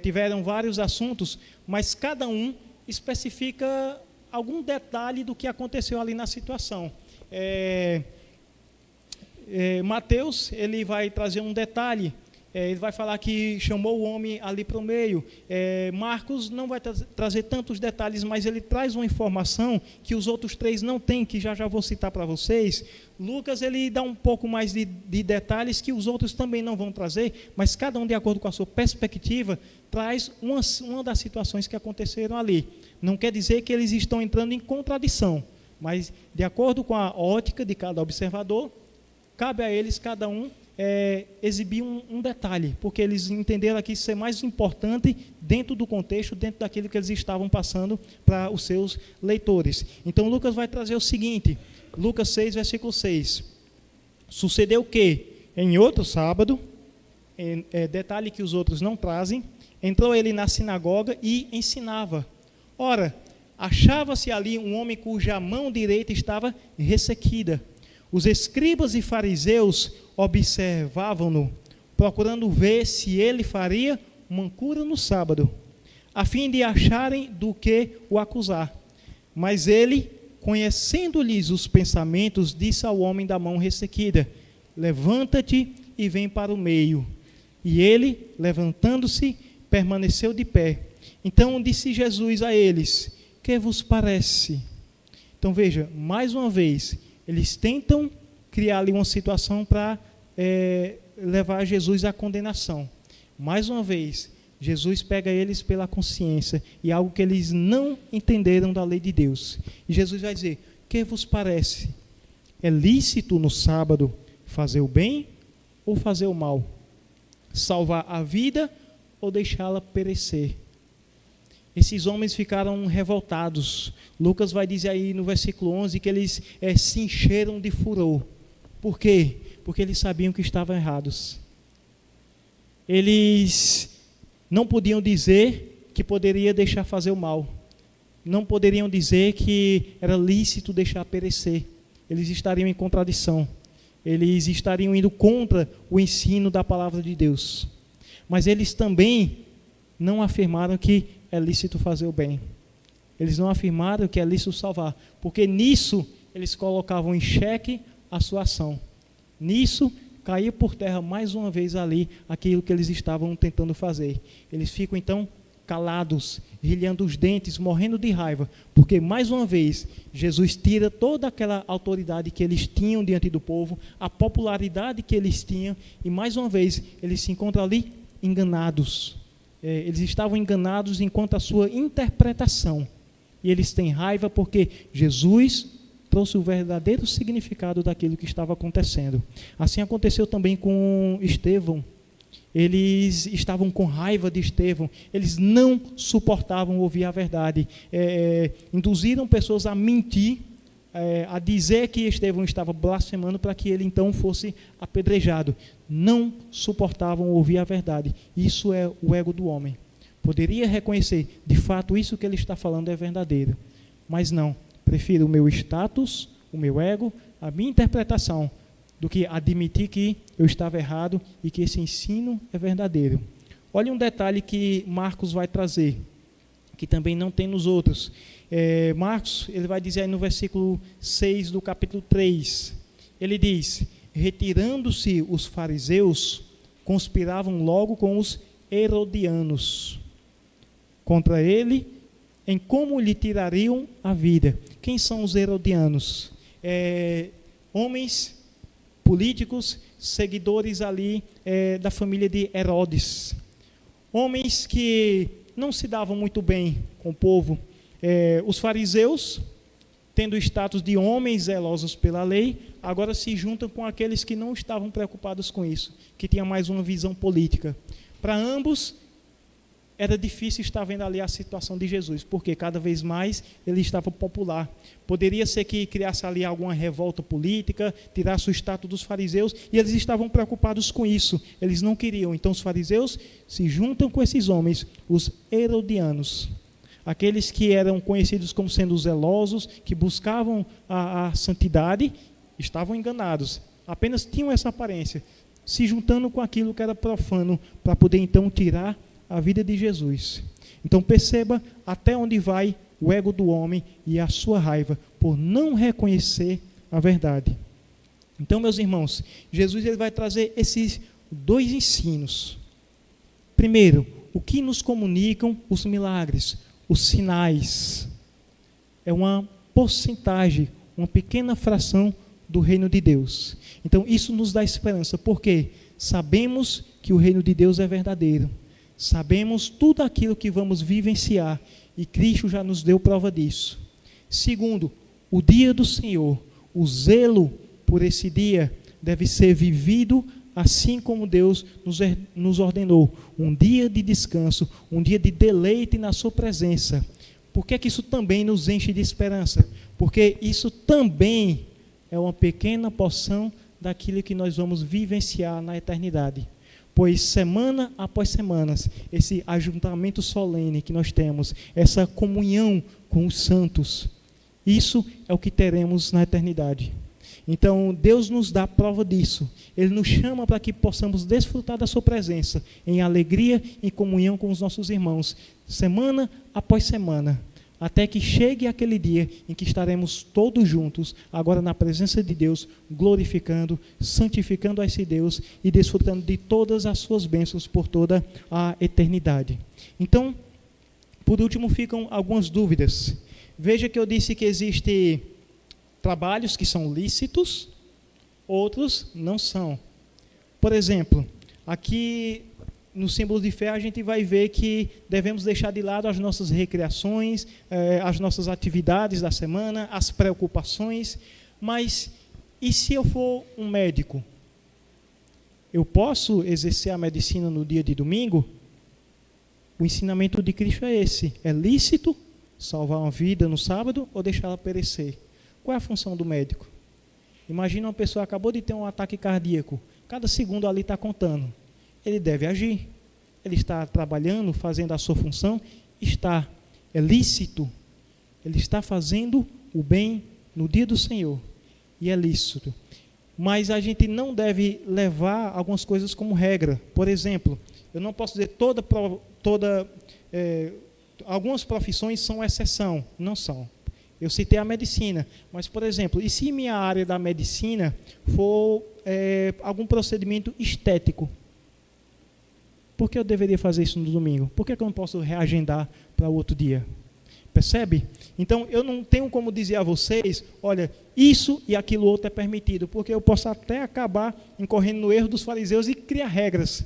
tiveram vários assuntos, mas cada um especifica algum detalhe do que aconteceu ali na situação. Mateus, ele vai trazer um detalhe, ele vai falar que chamou o homem ali para o meio. Marcos não vai trazer tantos detalhes, mas ele traz uma informação que os outros três não têm, que já vou citar para vocês. Lucas, ele dá um pouco mais de detalhes que os outros também não vão trazer, mas cada um, de acordo com a sua perspectiva, traz uma das situações que aconteceram ali. Não quer dizer que eles estão entrando em contradição, mas de acordo com a ótica de cada observador, cabe a eles, cada um, exibir um detalhe, porque eles entenderam aqui ser mais importante dentro do contexto, dentro daquilo que eles estavam passando para os seus leitores. Então, Lucas vai trazer o seguinte, Lucas 6, versículo 6. Sucedeu que, em outro sábado, detalhe que os outros não trazem, entrou ele na sinagoga e ensinava. Ora, achava-se ali um homem cuja mão direita estava ressequida. Os escribas e fariseus observavam-no, procurando ver se ele faria uma cura no sábado, a fim de acharem do que o acusar. Mas ele, conhecendo-lhes os pensamentos, disse ao homem da mão ressequida: levanta-te e vem para o meio. E ele, levantando-se, permaneceu de pé. Então disse Jesus a eles: que vos parece? Então veja, mais uma vez, eles tentam criar ali uma situação para levar Jesus à condenação. Mais uma vez, Jesus pega eles pela consciência e algo que eles não entenderam da lei de Deus. E Jesus vai dizer: que vos parece? É lícito no sábado fazer o bem ou fazer o mal? Salvar a vida ou deixá-la perecer? Esses homens ficaram revoltados. Lucas vai dizer aí no versículo 11 que eles se encheram de furor. Por quê? Porque eles sabiam que estavam errados. Eles não podiam dizer que poderia deixar fazer o mal. Não poderiam dizer que era lícito deixar perecer. Eles estariam em contradição. Eles estariam indo contra o ensino da palavra de Deus. Mas eles também não afirmaram que é lícito fazer o bem. Eles não afirmaram que é lícito salvar, porque nisso eles colocavam em xeque a sua ação. Nisso caía por terra mais uma vez ali aquilo que eles estavam tentando fazer. Eles ficam então calados, rilhando os dentes, morrendo de raiva, porque mais uma vez Jesus tira toda aquela autoridade que eles tinham diante do povo, a popularidade que eles tinham, e mais uma vez eles se encontram ali enganados. Eles estavam enganados enquanto a sua interpretação. E eles têm raiva porque Jesus trouxe o verdadeiro significado daquilo que estava acontecendo. Assim aconteceu também com Estevão. Eles estavam com raiva de Estevão. Eles não suportavam ouvir a verdade. Induziram pessoas a mentir, a dizer que Estevão estava blasfemando para que ele então fosse apedrejado. Não suportavam ouvir a verdade. Isso é o ego do homem. Poderia reconhecer, de fato, isso que ele está falando é verdadeiro. Mas não, prefiro o meu status, o meu ego, a minha interpretação, do que admitir que eu estava errado e que esse ensino é verdadeiro. Olha um detalhe que Marcos vai trazer. que também não tem nos outros. Marcos, ele vai dizer aí no versículo 6 do capítulo 3, ele diz: retirando-se os fariseus, conspiravam logo com os herodianos contra ele, em como lhe tirariam a vida. Quem são os herodianos? Homens políticos, seguidores ali da família de Herodes. Homens que não se davam muito bem com o povo. Os fariseus, tendo o status de homens zelosos pela lei, agora se juntam com aqueles que não estavam preocupados com isso, que tinham mais uma visão política. Para ambos, era difícil estar vendo ali a situação de Jesus, porque cada vez mais ele estava popular. Poderia ser que criasse ali alguma revolta política, tirasse o status dos fariseus, e eles estavam preocupados com isso. Eles não queriam. Então os fariseus se juntam com esses homens, os herodianos, aqueles que eram conhecidos como sendo zelosos, que buscavam a santidade, estavam enganados. Apenas tinham essa aparência, se juntando com aquilo que era profano, para poder então tirar a vida de Jesus. Então perceba até onde vai o ego do homem e a sua raiva por não reconhecer a verdade. Então, meus irmãos, Jesus ele vai trazer esses dois ensinos. Primeiro, o que nos comunicam os milagres, os sinais. É uma porcentagem, uma pequena fração do reino de Deus. Então isso nos dá esperança, porque sabemos que o reino de Deus é verdadeiro. Sabemos tudo aquilo que vamos vivenciar e Cristo já nos deu prova disso. Segundo, o dia do Senhor, o zelo por esse dia deve ser vivido assim como Deus nos ordenou. Um dia de descanso, um dia de deleite na sua presença. Por que isso também nos enche de esperança? Porque isso também é uma pequena porção daquilo que nós vamos vivenciar na eternidade. Pois semana após semana, esse ajuntamento solene que nós temos, essa comunhão com os santos, isso é o que teremos na eternidade. Então, Deus nos dá prova disso. Ele nos chama para que possamos desfrutar da sua presença, em alegria e comunhão com os nossos irmãos, semana após semana, até que chegue aquele dia em que estaremos todos juntos, agora na presença de Deus, glorificando, santificando a esse Deus e desfrutando de todas as suas bênçãos por toda a eternidade. Então, por último, ficam algumas dúvidas. Veja que eu disse que existem trabalhos que são lícitos, outros não são. Por exemplo, aqui no símbolo de fé, a gente vai ver que devemos deixar de lado as nossas recreações, as nossas atividades da semana, as preocupações. Mas, e se eu for um médico? Eu posso exercer a medicina no dia de domingo? O ensinamento de Cristo é esse. É lícito salvar uma vida no sábado ou deixá-la perecer? Qual é a função do médico? Imagina uma pessoa que acabou de ter um ataque cardíaco. Cada segundo ali está contando. Ele deve agir. Ele está trabalhando, fazendo a sua função. Está. É lícito. Ele está fazendo o bem no dia do Senhor. E é lícito. Mas a gente não deve levar algumas coisas como regra. Por exemplo, eu não posso dizer algumas profissões são exceção. Não são. Eu citei a medicina, mas, por exemplo, e se minha área da medicina for algum procedimento estético? Por que eu deveria fazer isso no domingo? Por que eu não posso reagendar para outro dia? Percebe? Então, eu não tenho como dizer a vocês, olha, isso e aquilo outro é permitido, porque eu posso até acabar incorrendo no erro dos fariseus e criar regras.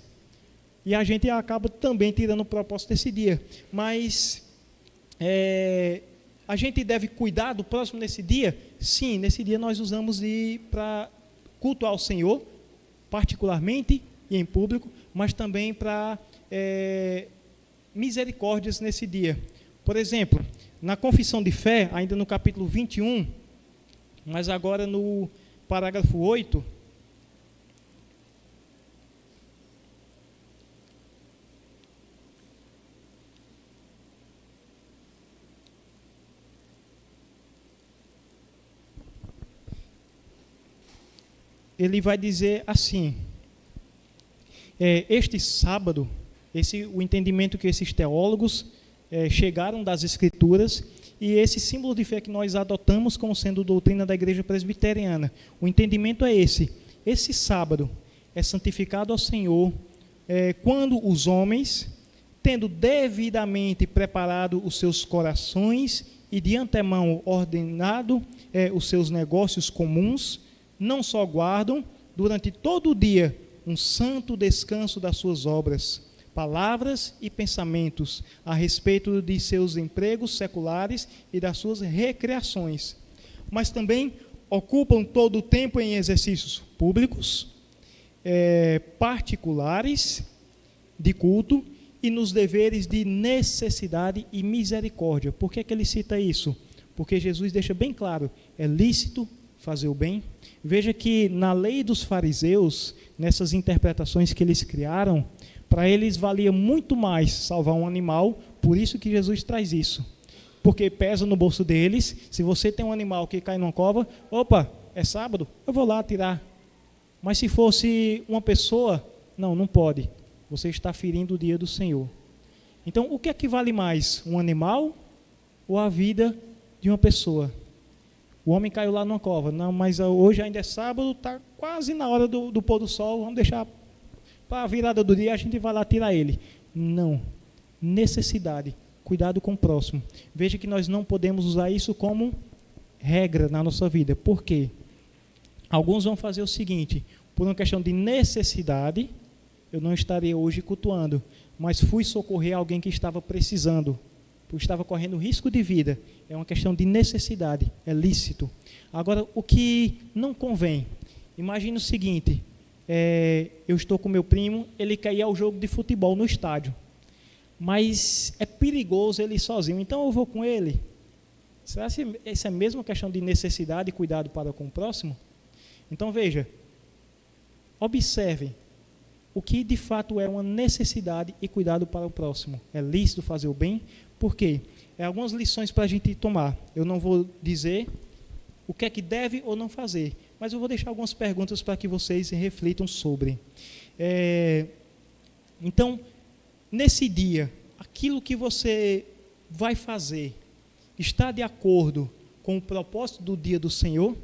E a gente acaba também tirando o propósito desse dia. Mas a gente deve cuidar do próximo nesse dia? Sim, nesse dia nós usamos para cultuar ao Senhor, particularmente e em público, mas também para misericórdias nesse dia. Por exemplo, na confissão de fé, ainda no capítulo 21, mas agora no parágrafo 8, ele vai dizer assim: este sábado, o entendimento que esses teólogos chegaram das Escrituras, e esse símbolo de fé que nós adotamos como sendo doutrina da Igreja Presbiteriana. O entendimento é esse. Esse sábado é santificado ao Senhor quando os homens, tendo devidamente preparado os seus corações e de antemão ordenado os seus negócios comuns, não só guardam durante todo o dia um santo descanso das suas obras, palavras e pensamentos a respeito de seus empregos seculares e das suas recreações, mas também ocupam todo o tempo em exercícios públicos, particulares, de culto e nos deveres de necessidade e misericórdia. Por que ele cita isso? Porque Jesus deixa bem claro, é lícito fazer o bem. Veja que na lei dos fariseus, nessas interpretações que eles criaram, para eles valia muito mais salvar um animal, por isso que Jesus traz isso. Porque pesa no bolso deles, se você tem um animal que cai numa cova, opa, é sábado, eu vou lá tirar. Mas se fosse uma pessoa, não pode. Você está ferindo o dia do Senhor. Então, o que é que vale mais, um animal ou a vida de uma pessoa? O homem caiu lá numa cova, não, mas hoje ainda é sábado, está quase na hora do pôr do sol, vamos deixar para a virada do dia, a gente vai lá tirar ele. Não. Necessidade. Cuidado com o próximo. Veja que nós não podemos usar isso como regra na nossa vida. Por quê? Alguns vão fazer o seguinte, por uma questão de necessidade, eu não estaria hoje cultuando, mas fui socorrer alguém que estava precisando, porque estava correndo risco de vida. É uma questão de necessidade, é lícito. Agora, o que não convém, imagine o seguinte, eu estou com meu primo, ele quer ir ao jogo de futebol no estádio, mas é perigoso ele ir sozinho, então eu vou com ele. Será que essa é a mesma questão de necessidade e cuidado para com o próximo? Então veja, observe o que de fato é uma necessidade e cuidado para o próximo. É lícito fazer o bem? Por quê? Algumas lições para a gente tomar. Eu não vou dizer o que é que deve ou não fazer, mas eu vou deixar algumas perguntas para que vocês reflitam sobre. Então, nesse dia, aquilo que você vai fazer está de acordo com o propósito do dia do Senhor?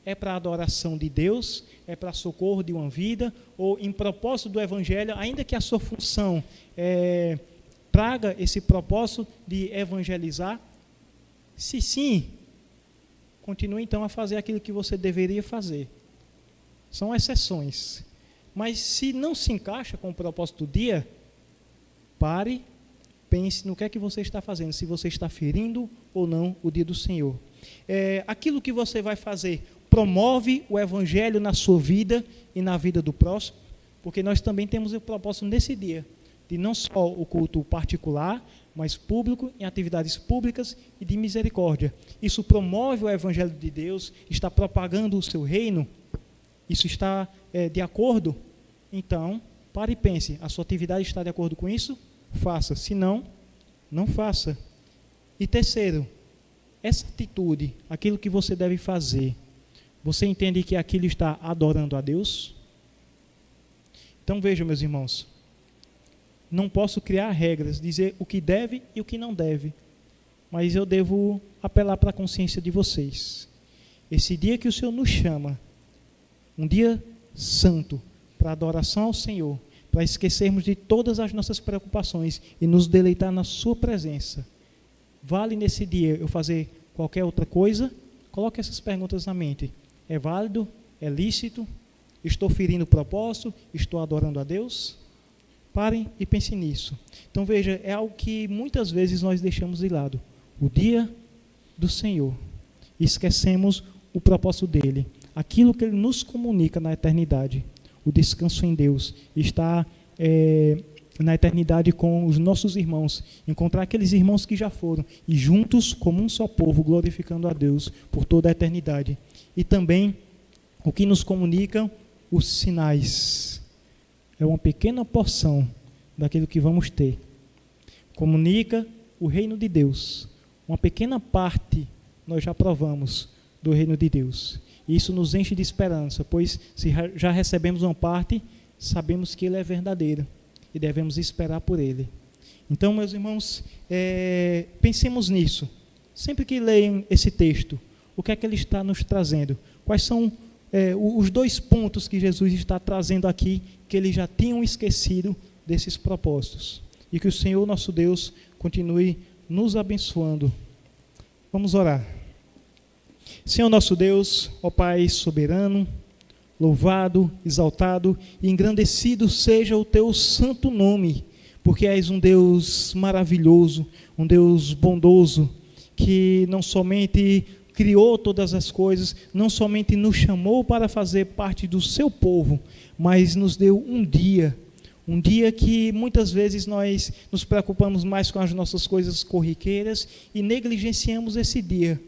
É para a adoração de Deus? É para socorro de uma vida? Ou em propósito do Evangelho, ainda que a sua função traga esse propósito de evangelizar? Se sim, continue então a fazer aquilo que você deveria fazer. São exceções. Mas se não se encaixa com o propósito do dia, pare, pense no que é que você está fazendo, se você está ferindo ou não o dia do Senhor. Aquilo que você vai fazer promove o Evangelho na sua vida e na vida do próximo, porque nós também temos o propósito nesse dia, de não só o culto particular, mas público, em atividades públicas e de misericórdia. Isso promove o Evangelho de Deus, está propagando o seu reino, isso está de acordo? Então, pare e pense, a sua atividade está de acordo com isso? Faça, se não, não faça. E terceiro, essa atitude, aquilo que você deve fazer, você entende que aquilo está adorando a Deus? Então vejam, meus irmãos, não posso criar regras, dizer o que deve e o que não deve, mas eu devo apelar para a consciência de vocês. Esse dia que o Senhor nos chama, um dia santo, para adoração ao Senhor, para esquecermos de todas as nossas preocupações e nos deleitar na sua presença. Vale nesse dia eu fazer qualquer outra coisa? Coloque essas perguntas na mente. É válido? É lícito? Estou ferindo o propósito? Estou adorando a Deus? Parem e pensem nisso. Então veja, é algo que muitas vezes nós deixamos de lado. O dia do Senhor. E esquecemos o propósito dele. Aquilo que ele nos comunica na eternidade. O descanso em Deus. Estar na eternidade com os nossos irmãos. Encontrar aqueles irmãos que já foram. E juntos, como um só povo, glorificando a Deus por toda a eternidade. E também o que nos comunicam os sinais. É uma pequena porção daquilo que vamos ter. Comunica o reino de Deus. Uma pequena parte nós já provamos do reino de Deus. E isso nos enche de esperança, pois se já recebemos uma parte, sabemos que ele é verdadeiro e devemos esperar por ele. Então, meus irmãos, pensemos nisso. Sempre que leem esse texto, o que é que ele está nos trazendo? Quais são os 2 pontos que Jesus está trazendo aqui, que eles já tinham esquecido desses propósitos? E que o Senhor, nosso Deus, continue nos abençoando. Vamos orar. Senhor nosso Deus, ó Pai soberano, louvado, exaltado e engrandecido seja o teu santo nome, porque és um Deus maravilhoso, um Deus bondoso, que não somente criou todas as coisas, não somente nos chamou para fazer parte do seu povo, mas nos deu um dia que muitas vezes nós nos preocupamos mais com as nossas coisas corriqueiras e negligenciamos esse dia.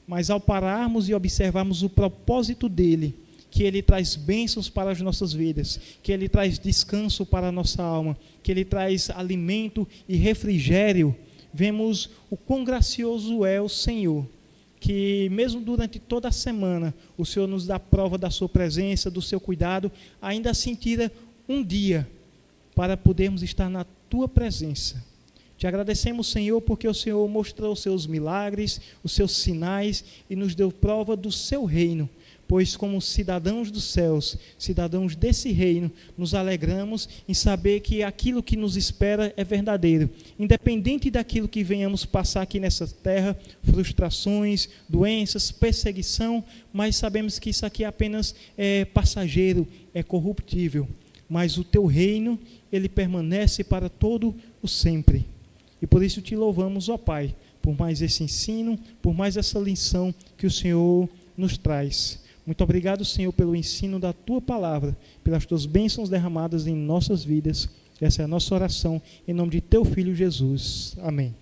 Mas ao pararmos e observarmos o propósito dele, que ele traz bênçãos para as nossas vidas, que ele traz descanso para a nossa alma, que ele traz alimento e refrigério, vemos o quão gracioso é o Senhor, que mesmo durante toda a semana o Senhor nos dá prova da sua presença, do seu cuidado, ainda assim tira um dia para podermos estar na tua presença. Te agradecemos, Senhor, porque o Senhor mostrou os seus milagres, os seus sinais e nos deu prova do seu reino, pois como cidadãos dos céus, cidadãos desse reino, nos alegramos em saber que aquilo que nos espera é verdadeiro, independente daquilo que venhamos passar aqui nessa terra, frustrações, doenças, perseguição, mas sabemos que isso aqui apenas é passageiro, é corruptível, mas o teu reino, ele permanece para todo o sempre. E por isso te louvamos, ó Pai, por mais esse ensino, por mais essa lição que o Senhor nos traz. Muito obrigado, Senhor, pelo ensino da tua palavra, pelas tuas bênçãos derramadas em nossas vidas. Essa é a nossa oração, em nome de teu Filho Jesus. Amém.